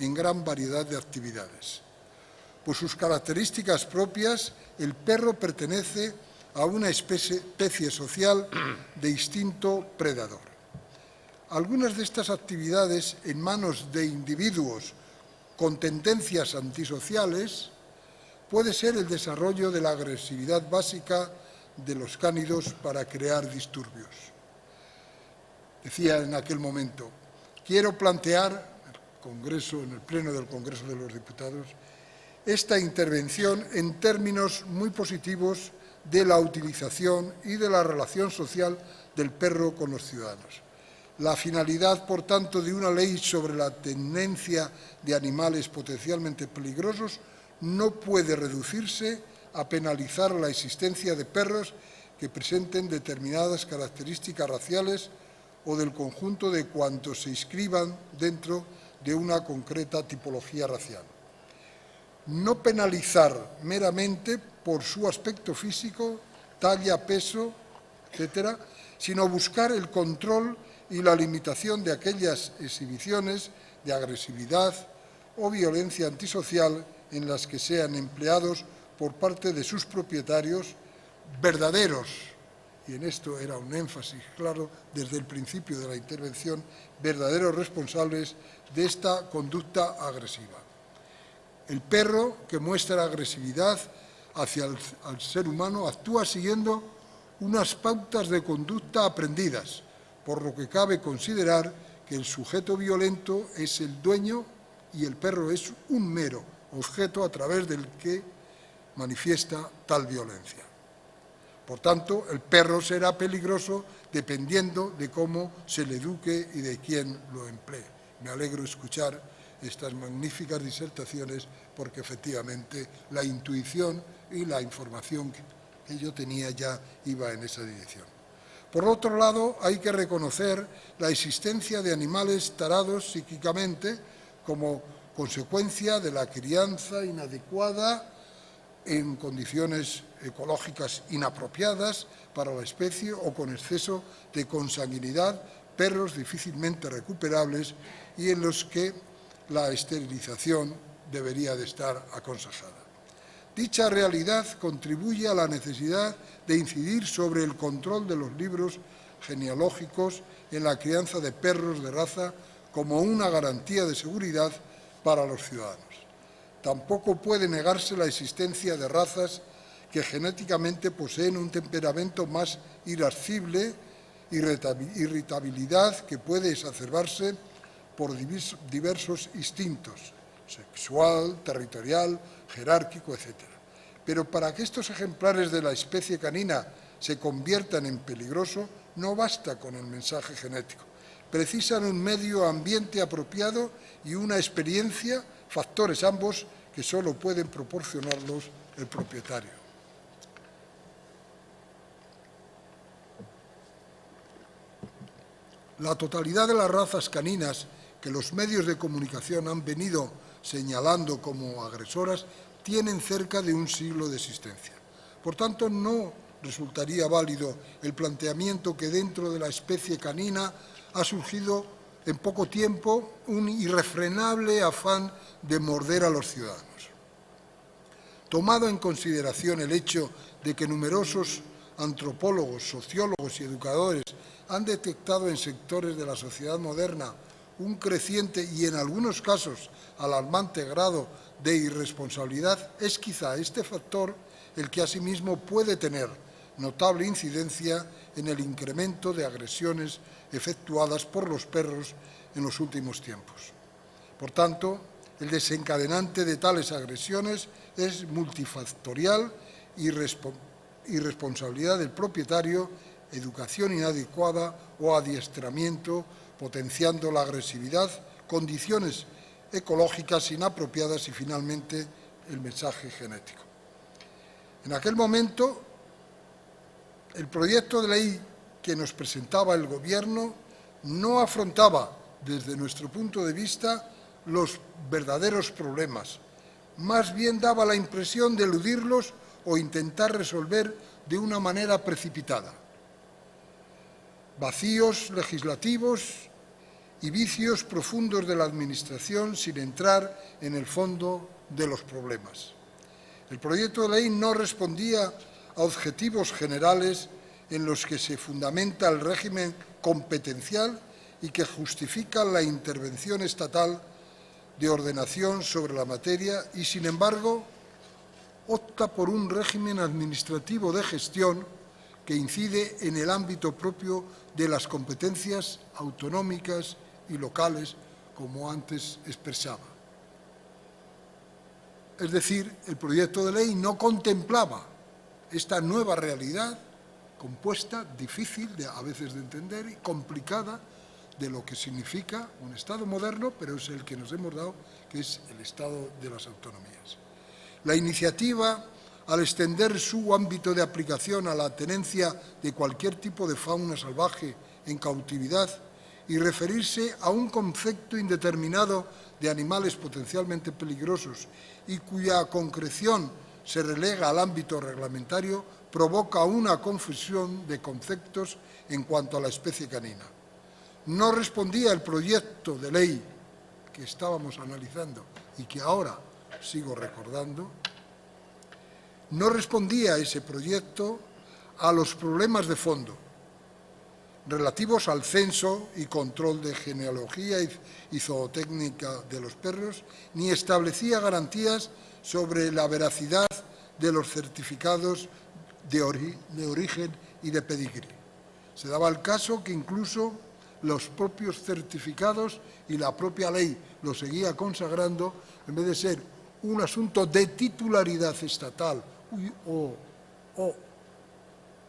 en gran variedad de actividades. Por sus características propias, el perro pertenece a una especie social de instinto predador. Algunas de estas actividades en manos de individuos con tendencias antisociales puede ser el desarrollo de la agresividad básica de los cánidos para crear disturbios. Decía en aquel momento, quiero plantear en el Pleno del Congreso de los Diputados esta intervención en términos muy positivos de la utilización y de la relación social del perro con los ciudadanos. La finalidad, por tanto, de una ley sobre la tenencia de animales potencialmente peligrosos no puede reducirse a penalizar la existencia de perros que presenten determinadas características raciales o del conjunto de cuantos se inscriban dentro de una concreta tipología racial. No penalizar meramente por su aspecto físico, talla, peso, etcétera, sino buscar el control y la limitación de aquellas exhibiciones de agresividad o violencia antisocial en las que sean empleados por parte de sus propietarios verdaderos, y en esto era un énfasis claro desde el principio de la intervención, verdaderos responsables de esta conducta agresiva. El perro que muestra agresividad hacia el ser humano actúa siguiendo unas pautas de conducta aprendidas, por lo que cabe considerar que el sujeto violento es el dueño y el perro es un mero objeto a través del que manifiesta tal violencia. Por tanto, el perro será peligroso dependiendo de cómo se le eduque y de quién lo emplee. Me alegro escuchar estas magníficas disertaciones porque efectivamente la intuición y la información que yo tenía ya iba en esa dirección. Por otro lado, hay que reconocer la existencia de animales tarados psíquicamente como consecuencia de la crianza inadecuada en condiciones ecológicas inapropiadas para la especie o con exceso de consanguinidad, perros difícilmente recuperables y en los que la esterilización debería de estar aconsejada. Dicha realidad contribuye a la necesidad de incidir sobre el control de los libros genealógicos en la crianza de perros de raza como una garantía de seguridad para los ciudadanos. Tampoco puede negarse la existencia de razas que genéticamente poseen un temperamento más irascible, irritabilidad que puede exacerbarse por diversos instintos, sexual, territorial, jerárquico, etc. Pero para que estos ejemplares de la especie canina se conviertan en peligroso, no basta con el mensaje genético. Precisan un medio ambiente apropiado y una experiencia, factores ambos que solo pueden proporcionarlos el propietario. La totalidad de las razas caninas que los medios de comunicación han venido señalando como agresoras tienen cerca de un siglo de existencia. Por tanto, no resultaría válido el planteamiento que dentro de la especie canina ha surgido en poco tiempo un irrefrenable afán de morder a los ciudadanos. Tomado en consideración el hecho de que numerosos antropólogos, sociólogos y educadores han detectado en sectores de la sociedad moderna un creciente y en algunos casos alarmante grado de irresponsabilidad, es quizá este factor el que asimismo puede tener notable incidencia en el incremento de agresiones efectuadas por los perros en los últimos tiempos. Por tanto, el desencadenante de tales agresiones es multifactorial y irresponsabilidad del propietario, educación inadecuada o adiestramiento, potenciando la agresividad, condiciones ecológicas inapropiadas y, finalmente, el mensaje genético. En aquel momento, el proyecto de ley que nos presentaba el Gobierno no afrontaba, desde nuestro punto de vista, los verdaderos problemas. Más bien daba la impresión de eludirlos o intentar resolver de una manera precipitada. Vacíos legislativos y vicios profundos de la Administración sin entrar en el fondo de los problemas. El proyecto de ley no respondía a objetivos generales en los que se fundamenta el régimen competencial y que justifican la intervención estatal de ordenación sobre la materia y, sin embargo, opta por un régimen administrativo de gestión que incide en el ámbito propio de las competencias autonómicas y locales, como antes expresaba. Es decir, el proyecto de ley no contemplaba esta nueva realidad compuesta, difícil a veces de entender y complicada de lo que significa un Estado moderno, pero es el que nos hemos dado, que es el Estado de las autonomías. La iniciativa, al extender su ámbito de aplicación a la tenencia de cualquier tipo de fauna salvaje en cautividad y referirse a un concepto indeterminado de animales potencialmente peligrosos y cuya concreción se relega al ámbito reglamentario, provoca una confusión de conceptos en cuanto a la especie canina. No respondía el proyecto de ley que estábamos analizando y que ahora sigo recordando, no respondía ese proyecto a los problemas de fondo relativos al censo y control de genealogía y zootécnica de los perros, ni establecía garantías sobre la veracidad de los certificados de origen y de pedigrí. Se daba el caso que incluso los propios certificados y la propia ley lo seguía consagrando, en vez de ser un asunto de titularidad estatal o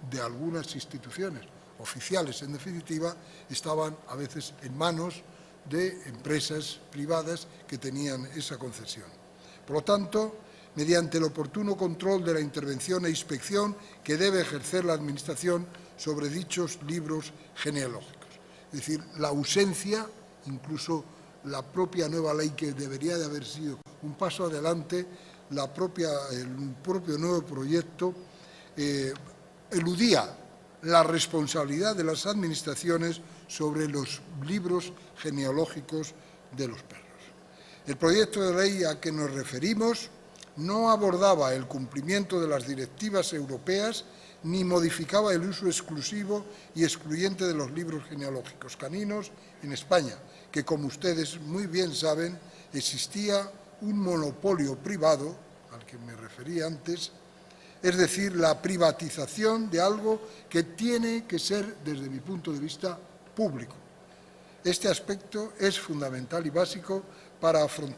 de algunas instituciones oficiales, en definitiva, estaban a veces en manos de empresas privadas que tenían esa concesión. Por lo tanto, mediante el oportuno control de la intervención e inspección que debe ejercer la Administración sobre dichos libros genealógicos. Es decir, la ausencia, incluso la propia nueva ley que debería de haber sido un paso adelante, el propio nuevo proyecto eludía la responsabilidad de las administraciones sobre los libros genealógicos de los perros. El proyecto de ley a que nos referimos no abordaba el cumplimiento de las directivas europeas ni modificaba el uso exclusivo y excluyente de los libros genealógicos caninos en España, que, como ustedes muy bien saben, existía un monopolio privado, al que me referí antes, es decir, la privatización de algo que tiene que ser, desde mi punto de vista, público. Este aspecto es fundamental y básico para afrontar